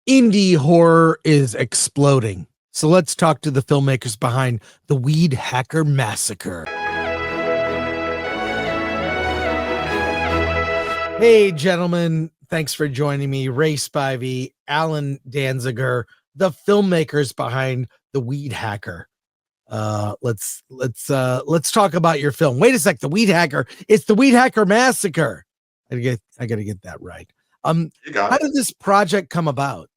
Indie horror is exploding. So let's talk to the filmmakers behind the Weedhacker Massacre. Hey, gentlemen. Thanks for joining me. Ray Spivey, Allen Danziger, the filmmakers behind the Weedhacker. Let's talk about your film. Wait a sec, the Weedhacker. It's the Weedhacker Massacre. I gotta get that right. How did this project come about?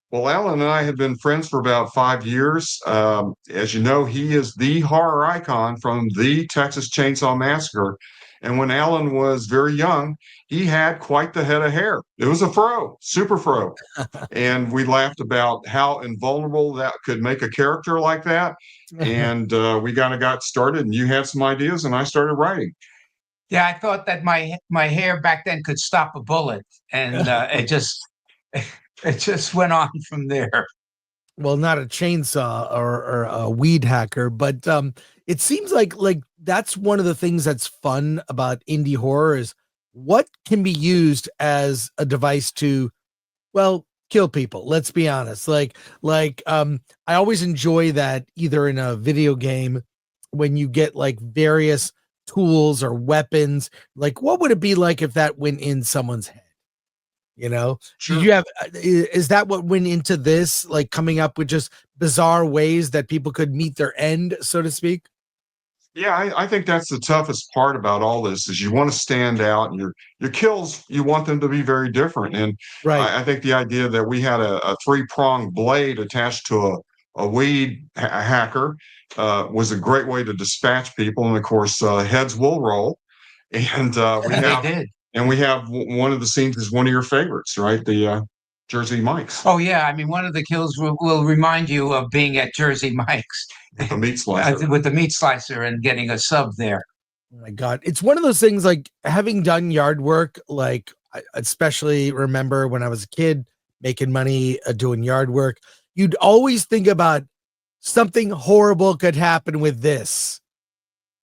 Well, Alan and I have been friends for about 5 years. As you know, he is the horror icon from the Texas Chainsaw Massacre. And when Alan was very young, he had quite the head of hair. It was a fro, super fro. And we laughed about how invulnerable that could make a character like that. And we kind of got started, and you had some ideas, and I started writing. Yeah, I thought that my hair back then could stop a bullet, and it just went on from there. Well, not a chainsaw or a weed hacker, but it seems like that's one of the things that's fun about indie horror is what can be used as a device to, well, kill people. Let's be honest. I always enjoy that either in a video game when you get like various tools or weapons. Like, what would it be like if that went in someone's head? You know, Sure. you have, is that what went into this, like coming up with just bizarre ways that people could meet their end, so to speak? Yeah, I think that's the toughest part about all this is you want to stand out, and your kills, you want them to be very different. And Right. I think the idea that we had a three-pronged blade attached to a weed hacker was a great way to dispatch people. And of course, heads will roll. And we They have did. and we have one of the scenes is one of your favorites, right? The Jersey Mike's Oh yeah, I mean, one of the kills will remind you of being at Jersey Mike's with the meat slicer. with the meat slicer and getting a sub there. Oh my God. It's one of those things like having done yard work, like I especially remember when I was a kid making money doing yard work, you'd always think about something horrible could happen with this.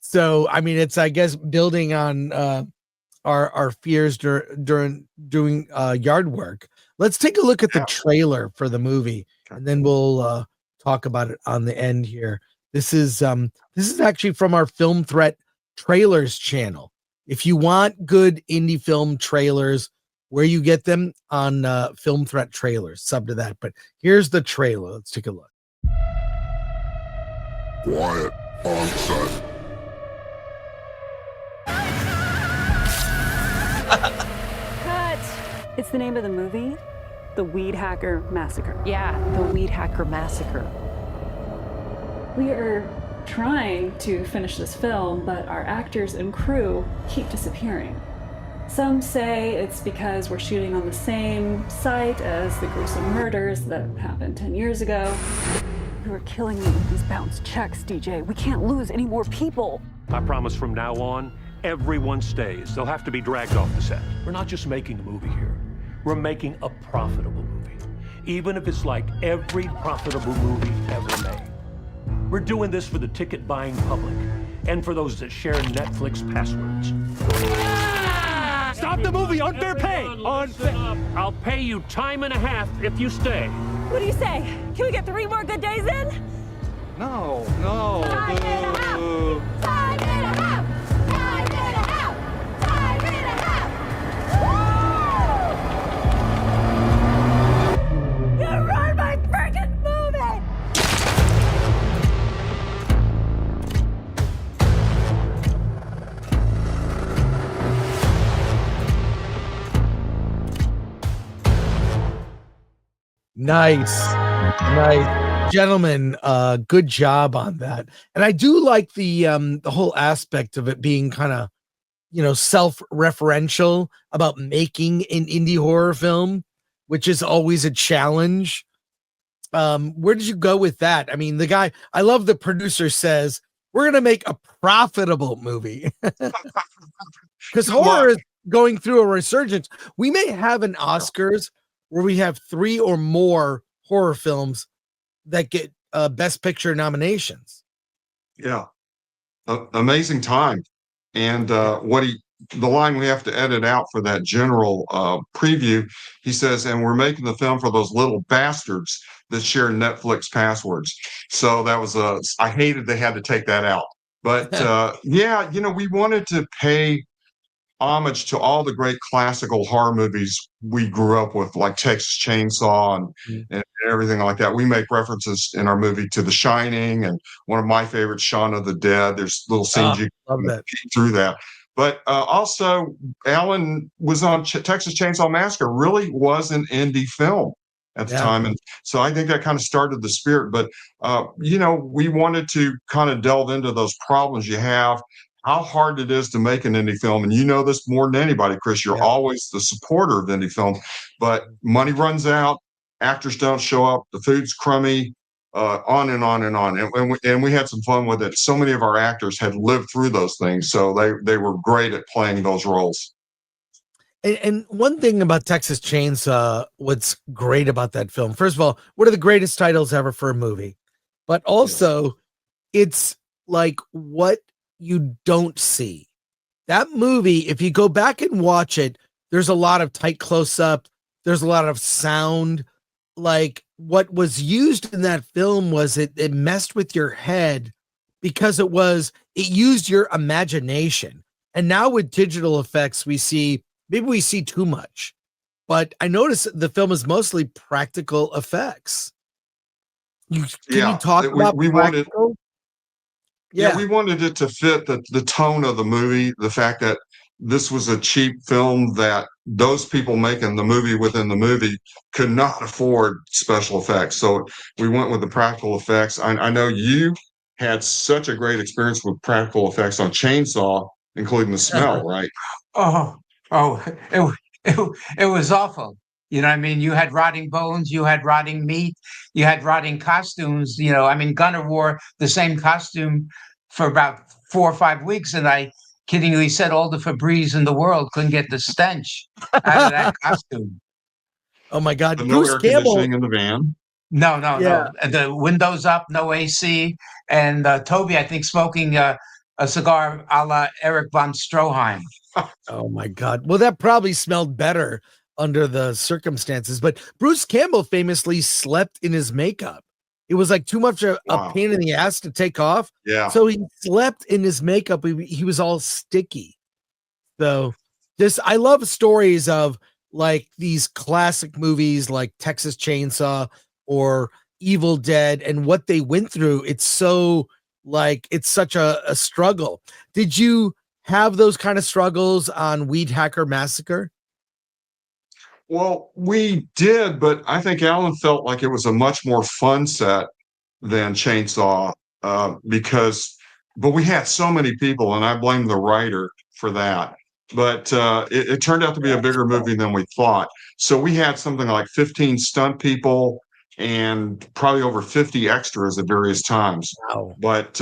So, I mean, it's, I guess, building on our fears during doing yard work. Let's take a look at the trailer for the movie, and then we'll talk about it on the end here. This is actually from our Film Threat Trailers channel. If you want good indie film trailers, where you get them on Film Threat Trailers, sub to that. But here's the trailer. Let's take a look. Quiet on set. Cut! It's the name of the movie, The Weedhacker Massacre. Yeah, The Weedhacker Massacre. We are trying to finish this film, but our actors and crew keep disappearing. Some say it's because we're shooting on the same site as the gruesome murders that happened 10 years ago. You are killing me with these bounce checks, DJ. We can't lose any more people. I promise from now on, everyone stays. They'll have to be dragged off the set. We're not just making a movie here. We're making a profitable movie. Even if it's like every profitable movie ever made. We're doing this for the ticket-buying public and for those that share Netflix passwords. Stop the movie! Unfair pay! I'll pay you time and a half if you stay. What do you say? Can we get 3 more good days in? No. Time and a half! Time and a half! Time and a half! Time and a half! You ruined my freaking movie! Nice, gentlemen. Good job on that. And I do like the whole aspect of it being kind of, self-referential about making an indie horror film, which is always a challenge. Where did you go with that? I mean, I love the producer says we're gonna make a profitable movie because horror is going through a resurgence. We may have an Oscars where we have 3 or more horror films that get Best Picture nominations. Yeah, amazing time. And what the line we have to edit out for that general preview, he says, and we're making the film for those little bastards that share Netflix passwords. So that was I hated they had to take that out. But yeah, we wanted to pay homage to all the great classical horror movies we grew up with, like Texas Chainsaw and everything like that. We make references in our movie to The Shining and one of my favorites, Shaun of the Dead. There's little scenes you love can that. peek through that. But also, Allen was on Texas Chainsaw Massacre, really was an indie film at the time. And so I think that kind of started the spirit. But, we wanted to kind of delve into those problems you have, how hard it is to make an indie film. And you know this more than anybody, Chris. You're always the supporter of indie film, but money runs out, actors don't show up, the food's crummy, on and on and on. And we had some fun with it. So many of our actors had lived through those things, so they were great at playing those roles. And one thing about Texas Chainsaw, what's great about that film, first of all, one of the greatest titles ever for a movie, but also it's like what you don't see. That movie, if you go back and watch it, there's a lot of tight close-up, there's a lot of sound. Like what was used in that film was it messed with your head because it used your imagination. And now with digital effects, we see too much, but I noticed the film is mostly practical effects. Can you talk about we practical? We wanted it to fit the tone of the movie, the fact that this was a cheap film that those people making the movie within the movie could not afford special effects. So we went with the practical effects. I know you had such a great experience with practical effects on Chainsaw, including the smell, right? It was awful. You know what I mean? You had rotting bones, you had rotting meat, you had rotting costumes. Gunnar wore the same costume for about 4 or 5 weeks, and I kiddingly said all the Febreze in the world couldn't get the stench out of that costume. Oh my God. But no air conditioning in the van. No. The windows up, no AC, and Toby, I think, smoking a cigar a la Eric von Stroheim. Oh my God. Well, that probably smelled better under the circumstances, but Bruce Campbell famously slept in his makeup. It was like too much a pain in the ass to take off. Yeah. So he slept in his makeup. He was all sticky. So I love stories of like these classic movies like Texas Chainsaw or Evil Dead and what they went through. It's so it's such a struggle. Did you have those kind of struggles on Weedhacker Massacre? Well, we did, but I think Allen felt like it was a much more fun set than Chainsaw but we had so many people, and I blame the writer for that. But it turned out to be a bigger movie than we thought. So we had something like 15 stunt people and probably over 50 extras at various times. Wow. But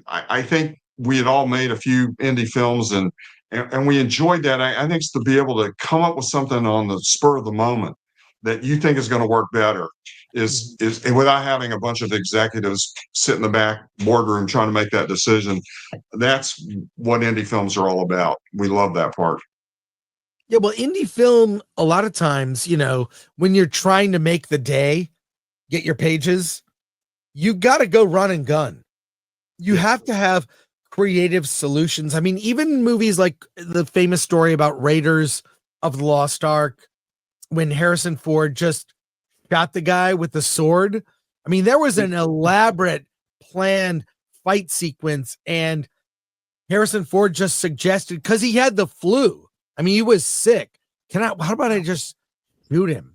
I think we had all made a few indie films and we enjoyed that. I think it's to be able to come up with something on the spur of the moment that you think is going to work better is without having a bunch of executives sit in the back boardroom trying to make that decision. That's what indie films are all about. We love that part. Yeah, well, indie film, a lot of times, when you're trying to make the day, get your pages, you got to go run and gun. You have to have creative solutions. I mean, even movies like the famous story about Raiders of the Lost Ark, when Harrison Ford just shot the guy with the sword. I mean, there was an elaborate planned fight sequence, and Harrison Ford just suggested, because he had the flu. I mean, he was sick. How about I just shoot him?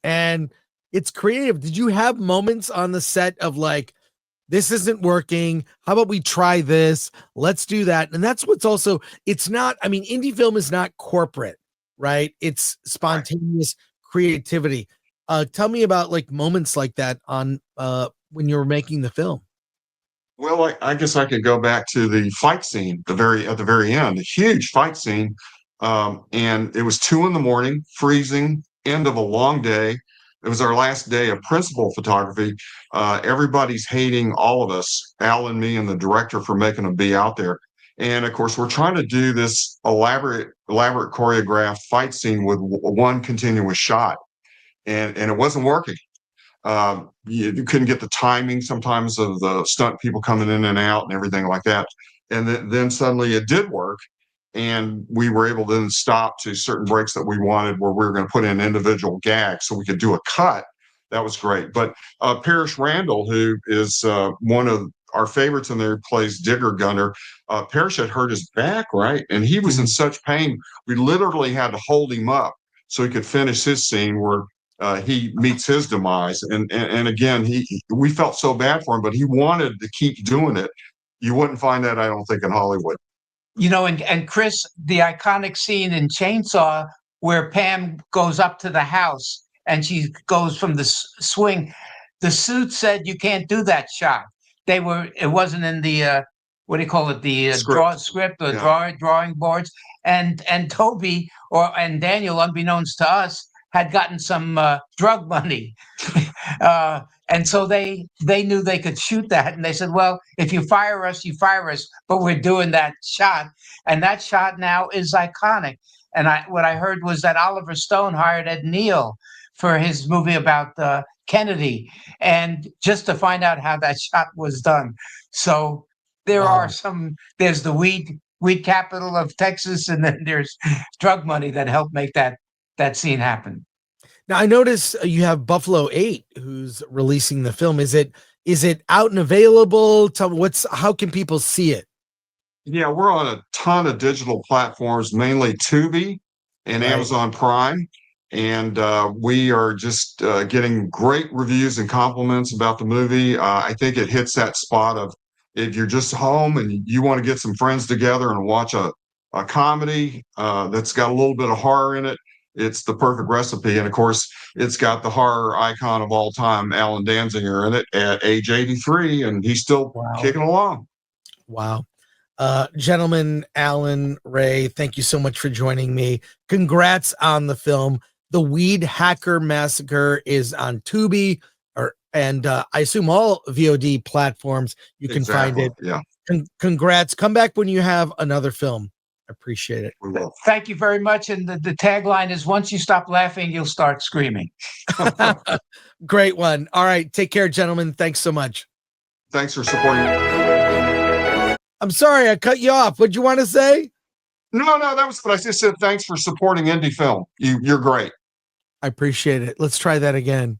And it's creative. Did you have moments on the set of like, this isn't working, how about we try this? Let's do that. And that's what's also, indie film is not corporate, right? It's spontaneous creativity. Tell me about like moments like that on when you were making the film. Well, I guess I could go back to the fight scene at the very end, a huge fight scene. And it was 2 a.m, freezing, end of a long day. It was our last day of principal photography. Everybody's hating all of us, Al and me and the director, for making them be out there. And of course, we're trying to do this elaborate choreographed fight scene with one continuous shot, and it wasn't working. You couldn't get the timing sometimes of the stunt people coming in and out and everything like that. And then suddenly it did work, and we were able to then stop to certain breaks that we wanted, where we were going to put in individual gags so we could do a cut. That was great. But Parrish Randall, who is one of our favorites in there, plays Digger Gunner. Parrish had hurt his back, right? And he was in such pain, we literally had to hold him up so he could finish his scene where he meets his demise. And again, we felt so bad for him, but he wanted to keep doing it. You wouldn't find that, I don't think, in Hollywood. You know, and Chris, the iconic scene in Chainsaw where Pam goes up to the house and she goes from the swing, the suit said you can't do that shot. It wasn't in the what do you call it, the script or drawing boards. And Toby and Daniel, unbeknownst to us, had gotten some drug money. And so they knew they could shoot that. And they said, well, if you fire us, you fire us, but we're doing that shot. And that shot now is iconic. And what I heard was that Oliver Stone hired Ed Neal for his movie about Kennedy, and just to find out how that shot was done. So there's the weed capital of Texas, and then there's drug money that helped make that scene happen. Now I notice you have Buffalo 8 who's releasing the film. Is it out and available? How can people see it? Yeah, we're on a ton of digital platforms, mainly Tubi and Amazon Prime. And we are just getting great reviews and compliments about the movie. I think it hits that spot of, if you're just home and you want to get some friends together and watch a comedy that's got a little bit of horror in it, it's the perfect recipe. And of course, it's got the horror icon of all time, Allen Danziger, in it at age 83, and he's still kicking along. Wow. Gentlemen, Allen, Ray, thank you so much for joining me. Congrats on the film. The Weedhacker Massacre is on Tubi, and I assume all VOD platforms you can find it. Yeah. Congrats. Come back when you have another film. I appreciate it. We will. Thank you very much. And the tagline is, once you stop laughing, you'll start screaming. Great one. All right. Take care, gentlemen. Thanks so much. Thanks for supporting. I'm sorry I cut you off. What'd you want to say? No, that was what I just said. Thanks for supporting indie film. You're great. I appreciate it. Let's try that again.